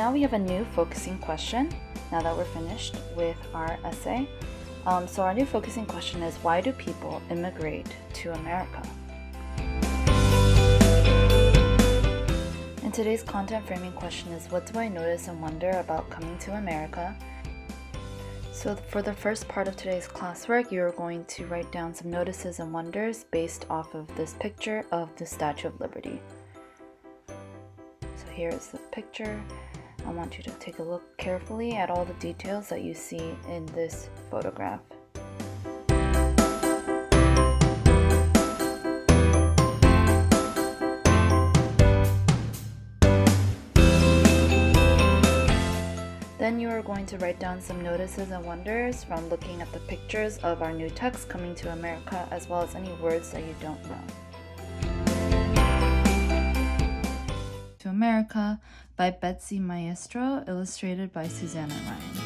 now we have a new focusing question now that we're finished with our essay. So our new focusing question is, why do people immigrate to America? And today's content framing question is, what do I notice and wonder about coming to America? So for the first part of today's classwork, you're going to write down some notices and wonders based off of this picture of the Statue of Liberty. So here is the picture. I want you to take a look carefully at all the details that you see in this photograph. Then you are going to write down some notices and wonders from looking at the pictures of our new text, Coming to America, as well as any words that you don't know. To America by Betsy Maestro, illustrated by Susanna Ryan.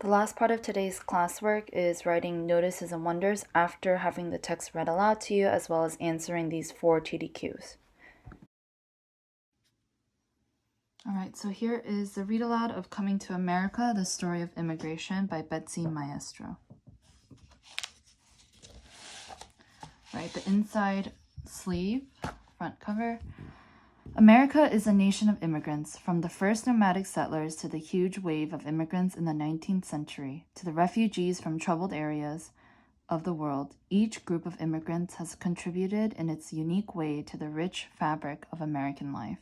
The last part of today's classwork is writing notices and wonders after having the text read aloud to you, as well as answering these 4 TDQs. Alright, so here is the read aloud of Coming to America, the Story of Immigration by Betsy Maestro. right? The inside sleeve, front cover. America is a nation of immigrants, from the first nomadic settlers to the huge wave of immigrants in the 19th century, to the refugees from troubled areas of the world. Each group of immigrants has contributed in its unique way to the rich fabric of American life.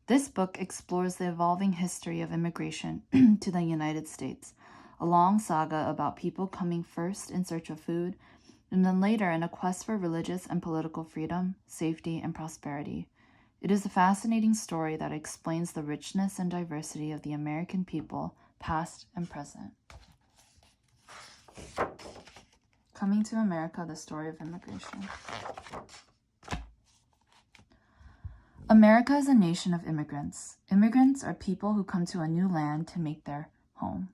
This book explores the evolving history of immigration to the United States, a long saga about people coming first in search of food, and then later in a quest for religious and political freedom, safety, and prosperity. It is a fascinating story that explains the richness and diversity of the American people, past and present. Coming to America, the story of immigration. America is a nation of immigrants. Immigrants are people who come to a new land to make their home.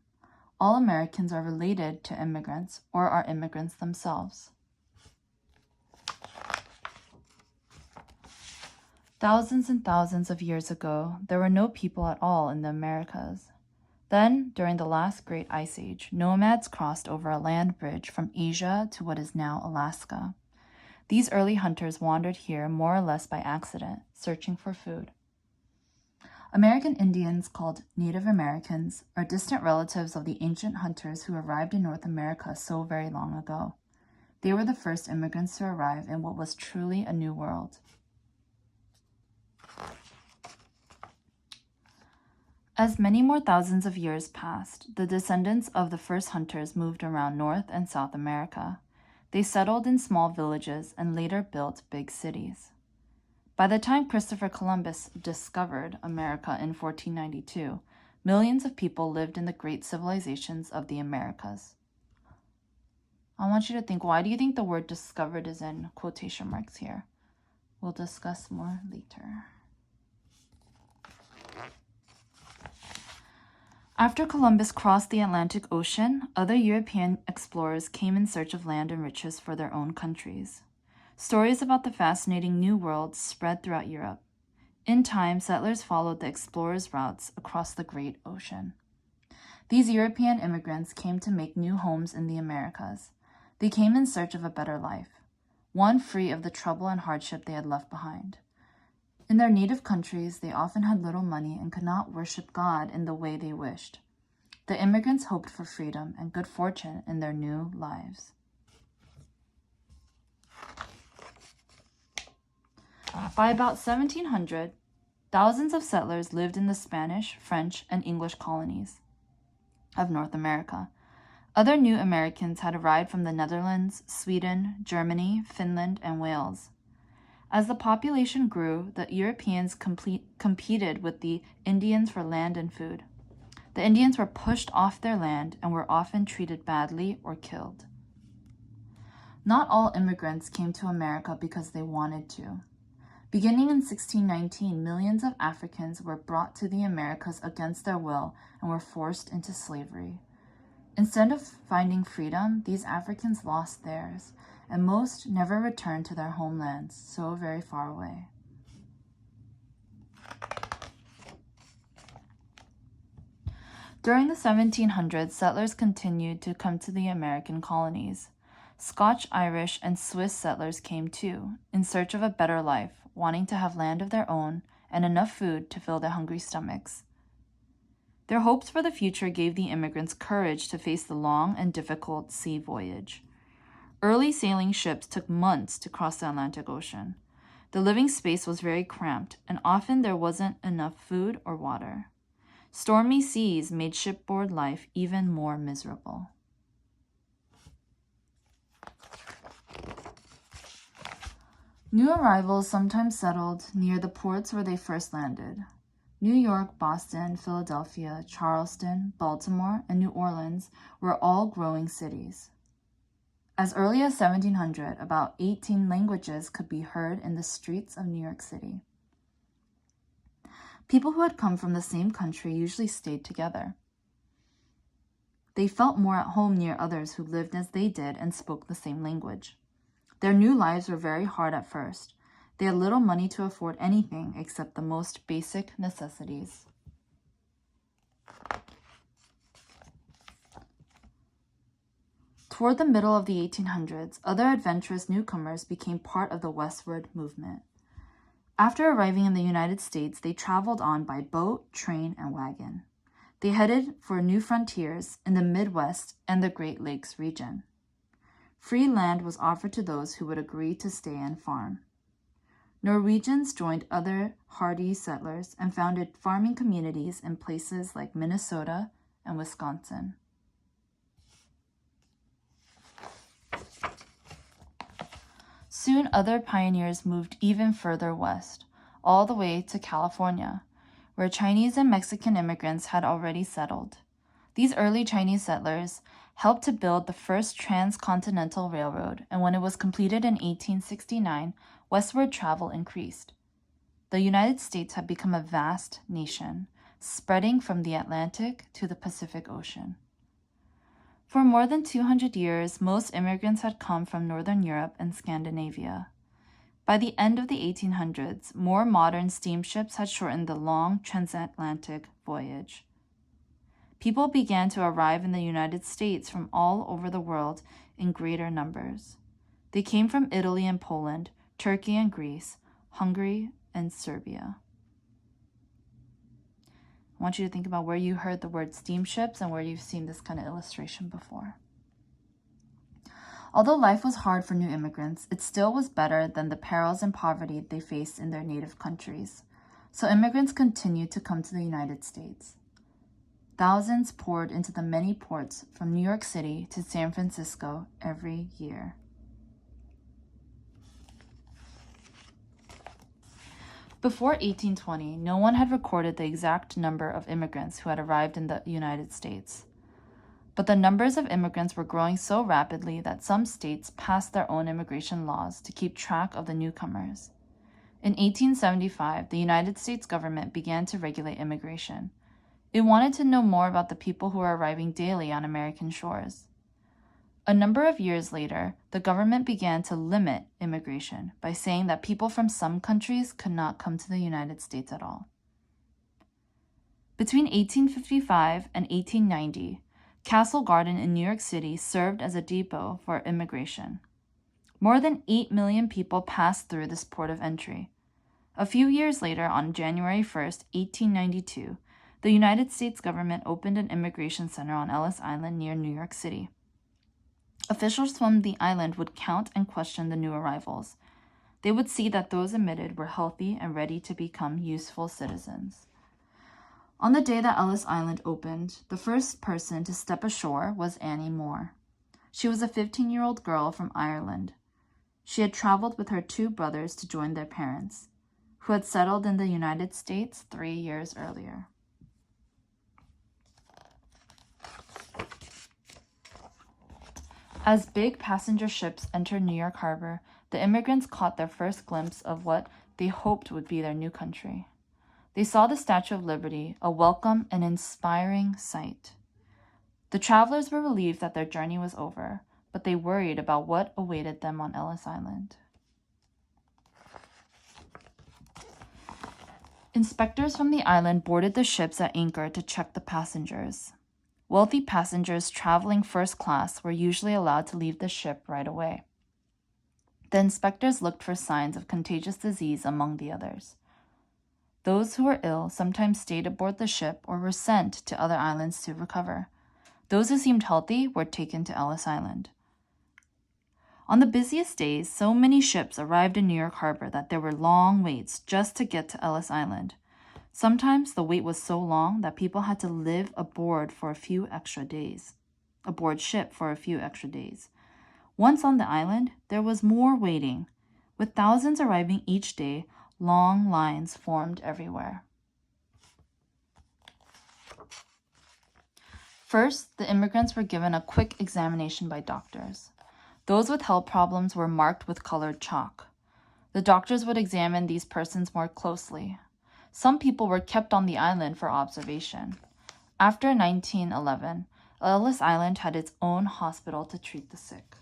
All Americans are related to immigrants or are immigrants themselves. Thousands and thousands of years ago, there were no people at all in the Americas. Then, during the last great ice age, nomads crossed over a land bridge from Asia to what is now Alaska. These early hunters wandered here more or less by accident, searching for food. American Indians, called Native Americans, are distant relatives of the ancient hunters who arrived in North America so very long ago. They were the first immigrants to arrive in what was truly a new world. As many more thousands of years passed, the descendants of the first hunters moved around North and South America. They settled in small villages and later built big cities. By the time Christopher Columbus discovered America in 1492, millions of people lived in the great civilizations of the Americas. I want you to think, why do you think the word discovered is in quotation marks here? We'll discuss more later. After Columbus crossed the Atlantic Ocean, other European explorers came in search of land and riches for their own countries. Stories about the fascinating New World spread throughout Europe. In time, settlers followed the explorers' routes across the great ocean. These European immigrants came to make new homes in the Americas. They came in search of a better life, one free of the trouble and hardship they had left behind. In their native countries, they often had little money and could not worship God in the way they wished. The immigrants hoped for freedom and good fortune in their new lives. By about 1700, thousands of settlers lived in the Spanish, French, and English colonies of North America. Other new Americans had arrived from the Netherlands, Sweden, Germany, Finland, and Wales. As the population grew, the Europeans competed with the Indians for land and food. The Indians were pushed off their land and were often treated badly or killed. Not all immigrants came to America because they wanted to. Beginning in 1619, millions of Africans were brought to the Americas against their will and were forced into slavery. Instead of finding freedom, these Africans lost theirs, and most never returned to their homelands, so very far away. During the 1700s, settlers continued to come to the American colonies. Scotch, Irish, and Swiss settlers came too, in search of a better life, wanting to have land of their own and enough food to fill their hungry stomachs. Their hopes for the future gave the immigrants courage to face the long and difficult sea voyage. Early sailing ships took months to cross the Atlantic Ocean. The living space was very cramped, and often there wasn't enough food or water. Stormy seas made shipboard life even more miserable. New arrivals sometimes settled near the ports where they first landed. New York, Boston, Philadelphia, Charleston, Baltimore, and New Orleans were all growing cities. As early as 1700, about 18 languages could be heard in the streets of New York City. People who had come from the same country usually stayed together. They felt more at home near others who lived as they did and spoke the same language. Their new lives were very hard at first. They had little money to afford anything except the most basic necessities. Toward the middle of the 1800s, other adventurous newcomers became part of the westward movement. After arriving in the United States, they traveled on by boat, train, and wagon. They headed for new frontiers in the Midwest and the Great Lakes region. Free land was offered to those who would agree to stay and farm. Norwegians joined other hardy settlers and founded farming communities in places like Minnesota and Wisconsin. Soon other pioneers moved even further west, all the way to California, where Chinese and Mexican immigrants had already settled. These early Chinese settlers helped to build the first transcontinental railroad, and when it was completed in 1869, westward travel increased. The United States had become a vast nation, spreading from the Atlantic to the Pacific Ocean. For more than 200 years, most immigrants had come from Northern Europe and Scandinavia. By the end of the 1800s, more modern steamships had shortened the long transatlantic voyage. People began to arrive in the United States from all over the world in greater numbers. They came from Italy and Poland, Turkey and Greece, Hungary and Serbia. I want you to think about where you heard the word steamships and where you've seen this kind of illustration before. Although life was hard for new immigrants, it still was better than the perils and poverty they faced in their native countries. So immigrants continued to come to the United States. Thousands poured into the many ports from New York City to San Francisco every year. Before 1820, no one had recorded the exact number of immigrants who had arrived in the United States. But the numbers of immigrants were growing so rapidly that some states passed their own immigration laws to keep track of the newcomers. In 1875, the United States government began to regulate immigration. It wanted to know more about the people who were arriving daily on American shores. A number of years later, the government began to limit immigration by saying that people from some countries could not come to the United States at all. Between 1855 and 1890, Castle Garden in New York City served as a depot for immigration. More than 8 million people passed through this port of entry. A few years later, on January 1st, 1892, the United States government opened an immigration center on Ellis Island near New York City. Officials from the island would count and question the new arrivals. They would see that those admitted were healthy and ready to become useful citizens. On the day that Ellis Island opened, the first person to step ashore was Annie Moore. She was a 15-year-old girl from Ireland. She had traveled with her 2 brothers to join their parents, who had settled in the United States 3 years earlier. As big passenger ships entered New York Harbor, the immigrants caught their first glimpse of what they hoped would be their new country. They saw the Statue of Liberty, a welcome and inspiring sight. The travelers were relieved that their journey was over, but they worried about what awaited them on Ellis Island. Inspectors from the island boarded the ships at anchor to check the passengers. Wealthy passengers traveling first class were usually allowed to leave the ship right away. The inspectors looked for signs of contagious disease among the others. Those who were ill sometimes stayed aboard the ship or were sent to other islands to recover. Those who seemed healthy were taken to Ellis Island. On the busiest days, so many ships arrived in New York Harbor that there were long waits just to get to Ellis Island. Sometimes the wait was so long that people had to live aboard ship for a few extra days. Once on the island, there was more waiting. With thousands arriving each day, long lines formed everywhere. First, the immigrants were given a quick examination by doctors. Those with health problems were marked with colored chalk. The doctors would examine these persons more closely. Some people were kept on the island for observation. After 1911, Ellis Island had its own hospital to treat the sick.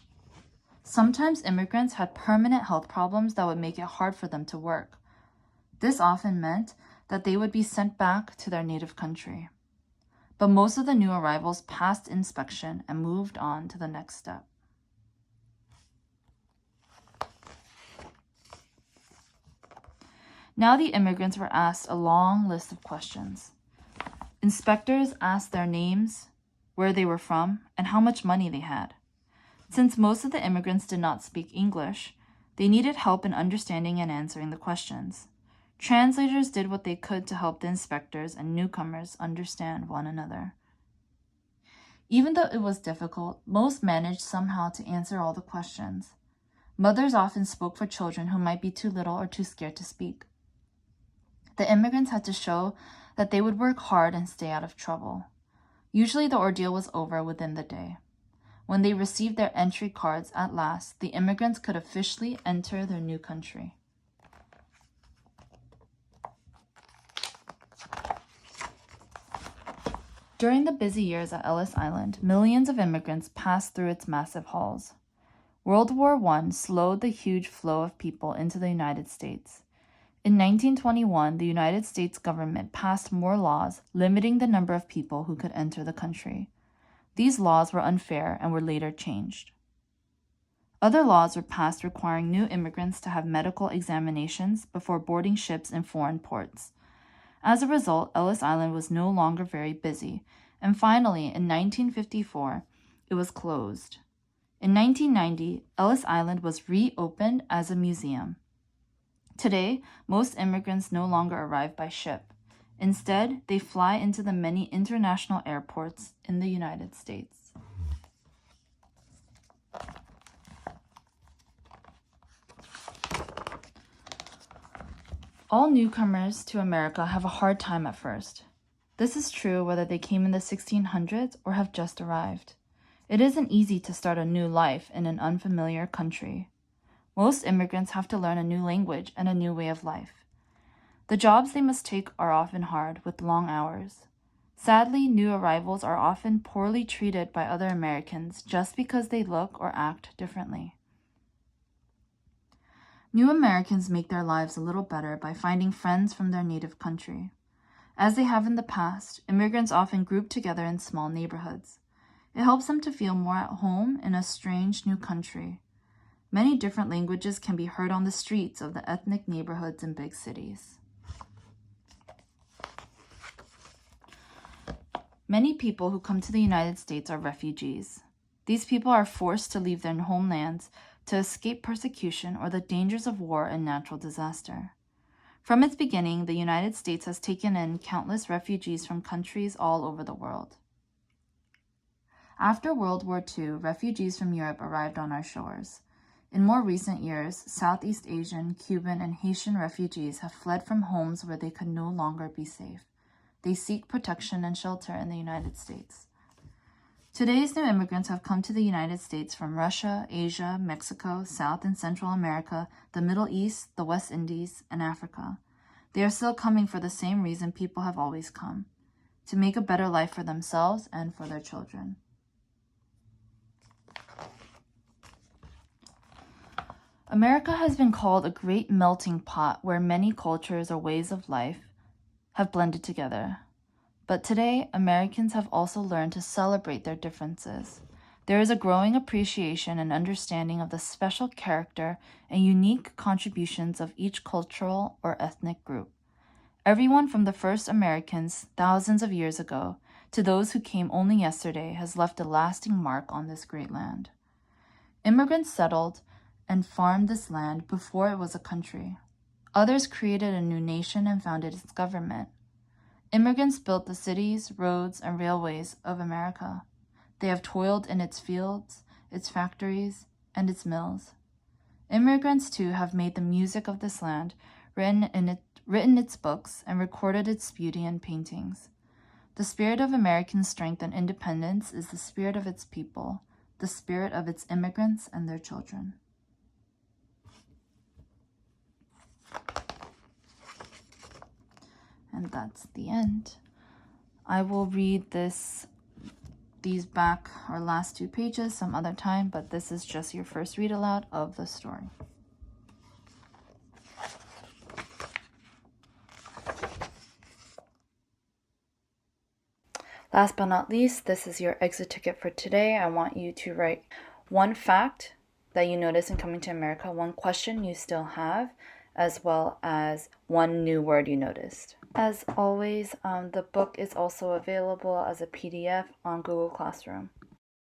Sometimes immigrants had permanent health problems that would make it hard for them to work. This often meant that they would be sent back to their native country. but most of the new arrivals passed inspection and moved on to the next step. Now the immigrants were asked a long list of questions. Inspectors asked their names, where they were from, and how much money they had. Since most of the immigrants did not speak English, they needed help in understanding and answering the questions. Translators did what they could to help the inspectors and newcomers understand one another. Even though it was difficult, most managed somehow to answer all the questions. Mothers often spoke for children who might be too little or too scared to speak. The immigrants had to show that they would work hard and stay out of trouble. Usually the ordeal was over within the day. When they received their entry cards at last, the immigrants could officially enter their new country. During the busy years at Ellis Island, millions of immigrants passed through its massive halls. World War I slowed the huge flow of people into the United States. In 1921, the United States government passed more laws limiting the number of people who could enter the country. These laws were unfair and were later changed. Other laws were passed requiring new immigrants to have medical examinations before boarding ships in foreign ports. As a result, Ellis Island was no longer very busy, and finally, in 1954, it was closed. In 1990, Ellis Island was reopened as a museum. Today, most immigrants no longer arrive by ship. Instead, they fly into the many international airports in the United States. All newcomers to America have a hard time at first. This is true whether they came in the 1600s or have just arrived. It isn't easy to start a new life in an unfamiliar country. Most immigrants have to learn a new language and a new way of life. The jobs they must take are often hard, with long hours. Sadly, new arrivals are often poorly treated by other Americans just because they look or act differently. New Americans make their lives a little better by finding friends from their native country. As they have in the past, immigrants often group together in small neighborhoods. It helps them to feel more at home in a strange new country. Many different languages can be heard on the streets of the ethnic neighborhoods in big cities. Many people who come to the United States are refugees. These people are forced to leave their homelands to escape persecution or the dangers of war and natural disaster. From its beginning, the United States has taken in countless refugees from countries all over the world. After World War II, refugees from Europe arrived on our shores. In more recent years, Southeast Asian, Cuban, and Haitian refugees have fled from homes where they could no longer be safe. They seek protection and shelter in the United States. Today's new immigrants have come to the United States from Russia, Asia, Mexico, South and Central America, the Middle East, the West Indies, and Africa. They are still coming for the same reason people have always come: to make a better life for themselves and for their children. America has been called a great melting pot where many cultures or ways of life have blended together. But today, Americans have also learned to celebrate their differences. There is a growing appreciation and understanding of the special character and unique contributions of each cultural or ethnic group. Everyone from the first Americans thousands of years ago to those who came only yesterday has left a lasting mark on this great land. Immigrants settled and farmed this land before it was a country. Others created a new nation and founded its government. Immigrants built the cities, roads, and railways of America. They have toiled in its fields, its factories, and its mills. Immigrants, too, have made the music of this land, written its books, and recorded its beauty in paintings. The spirit of American strength and independence is the spirit of its people, the spirit of its immigrants and their children. And that's the end. I will read these back or last 2 pages some other time, but this is just your first read aloud of the story. Last but not least, this is your exit ticket for today. I want you to write one fact that you notice in coming to America, one question you still have, as well as one new word you noticed. As always, the book is also available as a PDF on Google Classroom.